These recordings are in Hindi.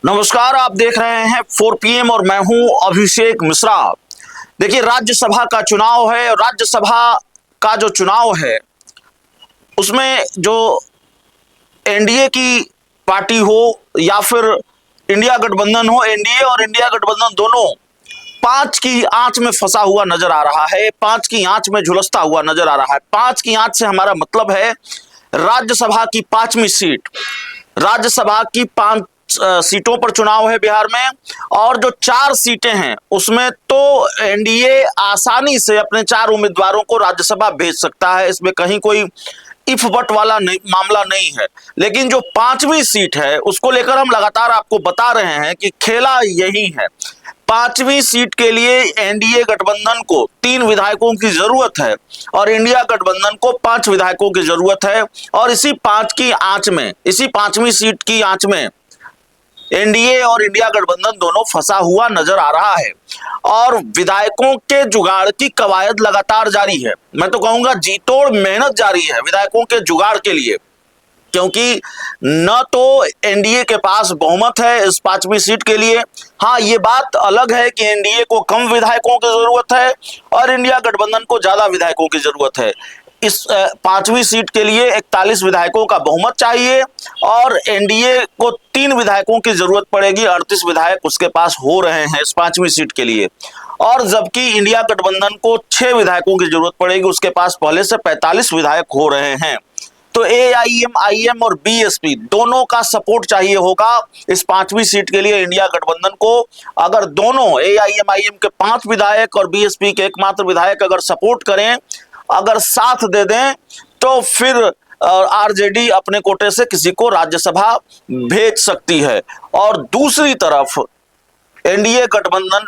नमस्कार, आप देख रहे हैं 4 PM और मैं हूं अभिषेक मिश्रा। देखिए, राज्यसभा का चुनाव है। राज्यसभा का जो चुनाव है उसमें जो एनडीए की पार्टी हो या फिर इंडिया गठबंधन हो, एनडीए और इंडिया गठबंधन दोनों 5 की आंच में फंसा हुआ नजर आ रहा है, 5 की आंच में झुलसता हुआ नजर आ रहा है। 5 की आंच से हमारा मतलब है राज्यसभा की 5वीं सीट। राज्यसभा की 5 सीटों पर चुनाव है बिहार में, और जो 4 सीटें हैं उसमें तो एनडीए आसानी से अपने 4 उम्मीदवारों को राज्यसभा भेज सकता है। इसमें कहीं कोई इफ बट वाला मामला नहीं है। लेकिन जो 5वीं सीट है उसको लेकर हम लगातार आपको बता रहे हैं कि खेला यही है। 5वीं सीट के लिए एनडीए गठबंधन को 3 विधायकों की जरूरत है और इंडिया गठबंधन को 5 विधायकों की जरूरत है। और इसी 5 की आंच में, इसी 5वीं सीट की आंच में एनडीए और इंडिया गठबंधन दोनों फंसा हुआ नजर आ रहा है। और विधायकों के जुगाड़ की कवायद लगातार जारी है। मैं तो कहूंगा जी तोड़ मेहनत जारी है विधायकों के जुगाड़ के लिए, क्योंकि न तो एनडीए के पास बहुमत है इस 5वीं सीट के लिए। हाँ, ये बात अलग है कि एनडीए को कम विधायकों की जरूरत है और इंडिया गठबंधन को ज्यादा विधायकों की जरूरत है। इस 5वीं सीट के लिए 41 विधायकों का बहुमत चाहिए और एनडीए को 3 विधायकों की जरूरत पड़ेगी। 38 विधायक उसके पास हो रहे हैं इस 5वीं सीट के लिए। और जबकि इंडिया गठबंधन को 6 विधायकों की जरूरत पड़ेगी, उसके पास पहले से 45 विधायक हो रहे हैं। तो एआईएम और बीएसपी दोनों का सपोर्ट चाहिए होगा इस 5वीं सीट के लिए इंडिया गठबंधन को। अगर दोनों एआईएम के 5 विधायक और बीएसपी के एकमात्र विधायक अगर सपोर्ट करें, अगर साथ दे दें, तो फिर आरजेडी अपने कोटे से किसी को राज्यसभा भेज सकती है। और दूसरी तरफ एनडीए गठबंधन,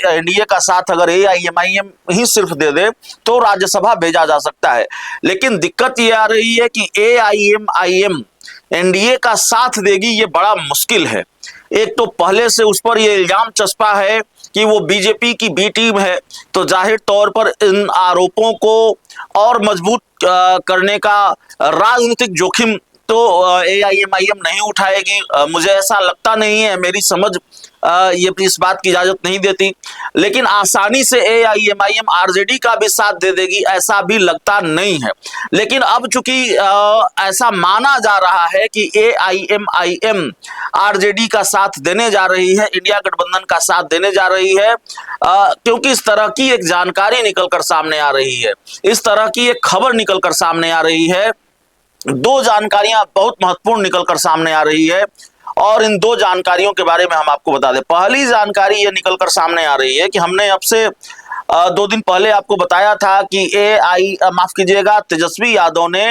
एनडीए का साथ अगर एआईएम ही सिर्फ दे दे तो राज्यसभा भेजा जा सकता है। लेकिन दिक्कत ये आ रही है कि एआईएम एनडीए का साथ देगी, ये बड़ा मुश्किल है। एक तो पहले से उस पर ये इल्जाम चस्पा है कि वो बीजेपी की बी टीम है, तो जाहिर तौर पर इन आरोपों को और मजबूत करने का राजनीतिक जोखिम तो एआईएम नहीं उठाएगी। मुझे ऐसा लगता नहीं है, मेरी समझ ये इस बात की इजाजत नहीं देती। लेकिन आसानी से एआईएम आरजेडी का भी साथ दे देगी ऐसा भी लगता नहीं है। लेकिन अब चूंकि ऐसा माना जा रहा है कि एआईएम आरजेडी का साथ देने जा रही है, इंडिया गठबंधन का साथ देने जा रही है, क्योंकि इस तरह की एक जानकारी निकलकर सामने आ रही है, इस तरह की एक खबर निकलकर सामने आ रही है। 2 जानकारियां बहुत महत्वपूर्ण निकलकर सामने आ रही है और इन 2 जानकारियों के बारे में हम आपको बता दें। पहली जानकारी ये निकलकर सामने आ रही है कि हमने अब से 2 दिन पहले आपको बताया था कि तेजस्वी यादव ने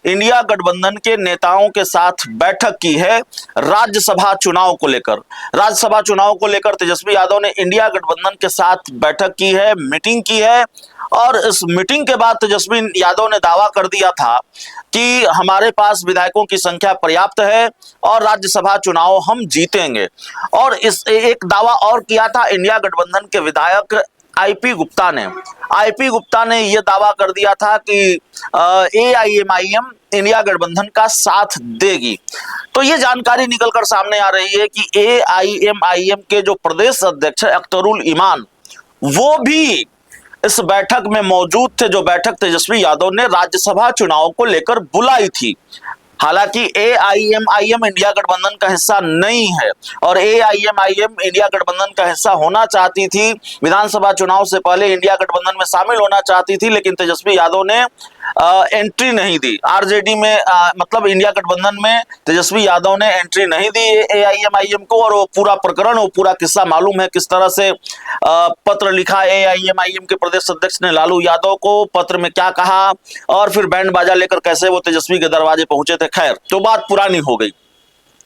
इंडिया गठबंधन के नेताओं के साथ बैठक की है राज्यसभा चुनाव को लेकर। राज्यसभा चुनाव को लेकर तेजस्वी यादव ने इंडिया गठबंधन के साथ बैठक की है, मीटिंग की है। और इस मीटिंग के बाद तेजस्वी यादव ने दावा कर दिया था कि हमारे पास विधायकों की संख्या पर्याप्त है और राज्यसभा चुनाव हम जीतेंगे। और इस एक दावा और किया था इंडिया गठबंधन के विधायक आईपी गुप्ता ने यह दावा कर दिया था कि एआईएम इंडिया गठबंधन का साथ देगी। तो ये जानकारी निकलकर सामने आ रही है कि एआईएम के जो प्रदेश अध्यक्ष है अख्तरुल ईमान, वो भी इस बैठक में मौजूद थे, जो बैठक तेजस्वी यादव ने राज्यसभा चुनाव को लेकर बुलाई थी। हालांकि एआईएम इंडिया गठबंधन का हिस्सा नहीं है और एआईएम इंडिया गठबंधन का हिस्सा होना चाहती थी, विधानसभा चुनाव से पहले इंडिया गठबंधन में शामिल होना चाहती थी, लेकिन तेजस्वी यादव ने एंट्री नहीं दी आरजेडी में, मतलब इंडिया गठबंधन में तेजस्वी यादव ने एंट्री नहीं दी एआईएम को। और वो पूरा प्रकरण, वो पूरा किस्सा मालूम है, किस तरह से पत्र लिखा एआईएम के प्रदेश अध्यक्ष ने लालू यादव को, पत्र में क्या कहा और फिर बैंड बाजा लेकर कैसे वो तेजस्वी के दरवाजे पहुंचे थे। खैर, तो बात पुरानी हो गई।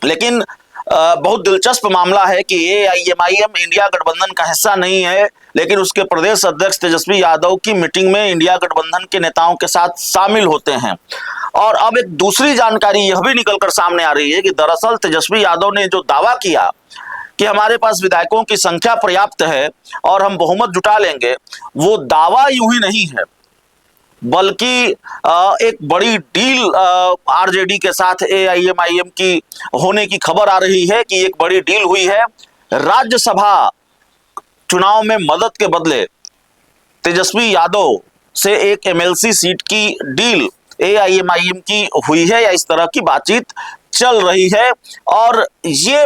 लेकिन बहुत दिलचस्प मामला है कि एआईएम इंडिया गठबंधन का हिस्सा नहीं है, लेकिन उसके प्रदेश अध्यक्ष तेजस्वी यादव की मीटिंग में इंडिया गठबंधन के नेताओं के साथ शामिल होते हैं। और अब एक दूसरी जानकारी यह भी निकलकर सामने आ रही है कि दरअसल तेजस्वी यादव ने जो दावा किया कि हमारे पास विधायकों की संख्या पर्याप्त है और हम बहुमत जुटा लेंगे, वो दावा यूं ही नहीं है। बल्कि एक बड़ी डील आरजेडी के साथ एआईएमआईएम की होने की खबर आ रही है कि एक बड़ी डील हुई है। राज्यसभा चुनाव में मदद के बदले तेजस्वी यादव से एक एमएलसी सीट की डील एआईएमआईएम की हुई है, या इस तरह की बातचीत चल रही है। और ये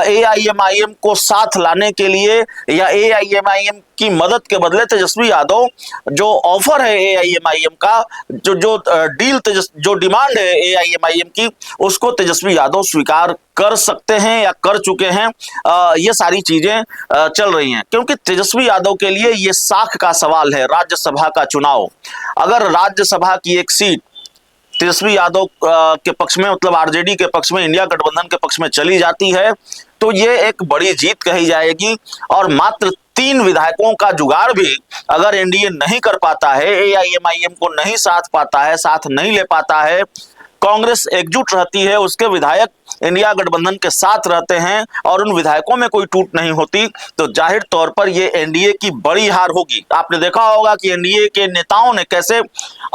एआईएमआईएम को साथ लाने के लिए या एआईएमआईएम की मदद के बदले तेजस्वी यादव जो ऑफर है एआईएमआईएम का, जो डिमांड है एआईएमआईएम की, उसको तेजस्वी यादव स्वीकार कर सकते हैं या कर चुके हैं। ये सारी चीजें चल रही हैं, क्योंकि तेजस्वी यादव के लिए ये साख का सवाल है राज्यसभा का चुनाव। अगर राज्यसभा की एक सीट तेजस्वी यादव के पक्ष में, मतलब आरजेडी के पक्ष में, इंडिया गठबंधन के पक्ष में चली जाती है तो ये एक बड़ी जीत कही जाएगी। और मात्र 3 विधायकों का जुगाड़ भी अगर एनडीए नहीं कर पाता है, एआईएमआईएम को नहीं साथ पाता है, साथ नहीं ले पाता है, कांग्रेस एकजुट रहती है, उसके विधायक इंडिया गठबंधन के साथ रहते हैं और उन विधायकों में कोई टूट नहीं होती, तो जाहिर तौर पर ये एनडीए की बड़ी हार होगी। आपने देखा होगा कि एनडीए के नेताओं ने कैसे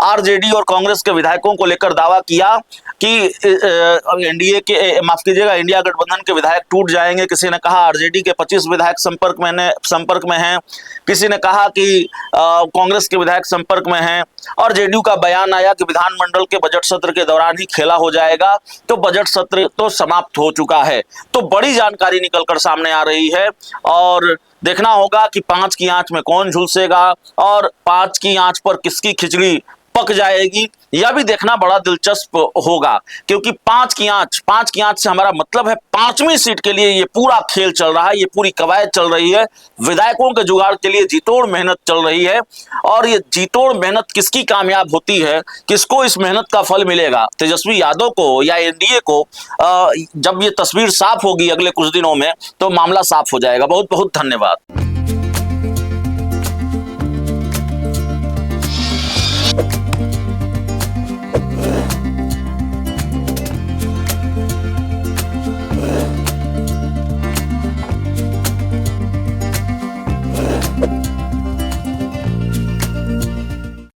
आरजेडी और कांग्रेस के विधायकों को लेकर दावा किया कि एनडीए के, माफ कीजिएगा, इंडिया गठबंधन के विधायक टूट जाएंगे। किसी ने कहा आरजेडी के 25 विधायक संपर्क में हैं, किसी ने कहा कि कांग्रेस के विधायक संपर्क में हैं, और जेडीयू का बयान आया कि विधानमंडल के बजट सत्र के दौरान ही खेला हो जाएगा। तो बजट सत्र तो समाप्त हो चुका है। तो बड़ी जानकारी निकलकर सामने आ रही है और देखना होगा कि 5 की आंच में कौन झुलसेगा और 5 की आंच पर किसकी खिचड़ी पक जाएगी, यह भी देखना बड़ा दिलचस्प होगा। क्योंकि 5 की आंच से हमारा मतलब है 5वीं सीट के लिए ये पूरा खेल चल रहा है, ये पूरी कवायद चल रही है, विधायकों के जुगाड़ के लिए जीतोड़ मेहनत चल रही है। और ये जीतोड़ मेहनत किसकी कामयाब होती है, किसको इस मेहनत का फल मिलेगा, तेजस्वी यादव को या एनडीए को? जब ये तस्वीर साफ होगी अगले कुछ दिनों में तो मामला साफ हो जाएगा। बहुत बहुत धन्यवाद।